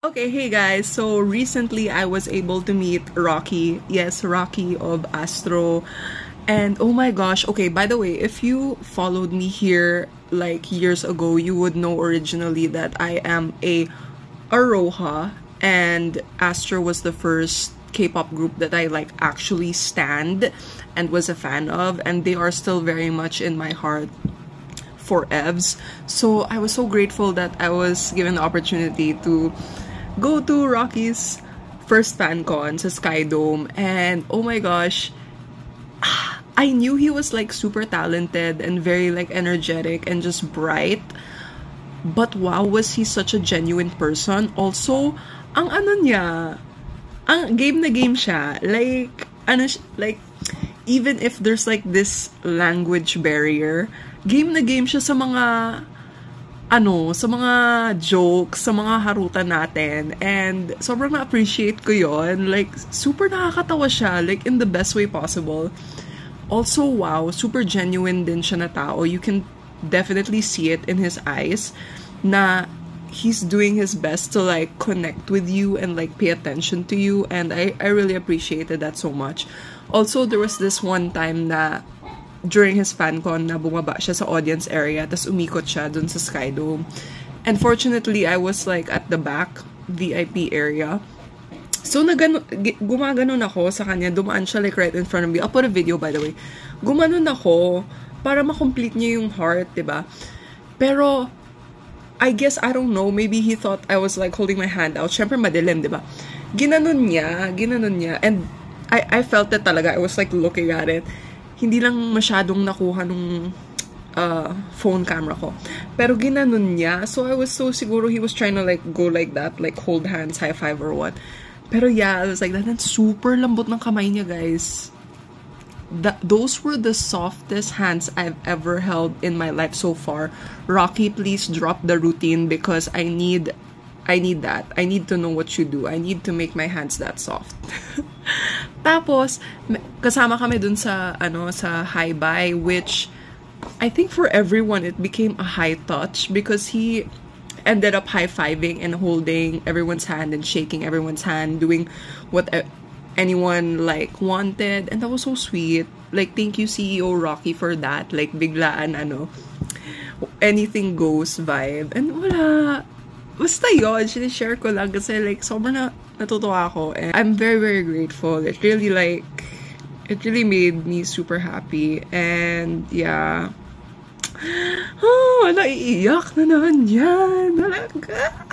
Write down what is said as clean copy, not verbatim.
Okay, hey guys. So recently I was able to meet Rocky. Yes, Rocky of Astro. And oh my gosh, okay, by the way, if you followed me here like years ago, you would know originally that I am a Aroha, and Astro was the first K-pop group that I like actually stand and was a fan of, and they are still very much in my heart for Evs. So I was so grateful that I was given the opportunity to go to Rocky's first fan con sa Skydome, and oh my gosh, I knew he was like super talented and very like energetic and just bright. But wow, was he such a genuine person. Also, ang ano niya, ang game na game siya. Like, ano, like, even if there's like this language barrier, game na game siya sa mga, ano, sa mga jokes, sa mga harutan natin. And sobrang na-appreciate ko yon. Like, super nakakatawa siya. Like, in the best way possible. Also, wow, super genuine din siya na tao. You can definitely see it in his eyes na he's doing his best to like connect with you and like pay attention to you, and I really appreciated that so much. Also, there was this one time na during his fancon na bumaba siya sa audience area tas umikot siya dun sa Skydome. And fortunately, I was like at the back VIP area. So, gumaganon ako sa kanya. Dumaan siya like right in front of me. I'll put a video, by the way. Gumanon ako para makomplete niya yung heart, diba? Pero, I guess, I don't know, maybe he thought I was like holding my hand out. Syempre madilim, diba? Ginanon niya. And I felt it talaga. I was like looking at it. Hindi lang masyadong nakuha nung phone camera ko. Pero ginanon niya. So, I was so siguro he was trying to like go like that, like hold hands, high five or what. Pero yeah, I was like that. And super lambot ng kamay niya, guys. Those were the softest hands I've ever held in my life so far. Rocky, please drop the routine because I need that. I need to know what you do. I need to make my hands that soft. Tapos, kasama kami dun sa, sa high-bye, which I think for everyone, it became a high touch because he ended up high-fiving and holding everyone's hand and shaking everyone's hand, doing what anyone like wanted, and that was so sweet. Like, thank you CEO Rocky for that. Like, biglaan anything goes vibe. And wala, basta yun, sinishare ko lang kasi like sobrang natutuwa ako, and I'm very very grateful. It really made me super happy. And yeah, naiiyak na naman yan talaga.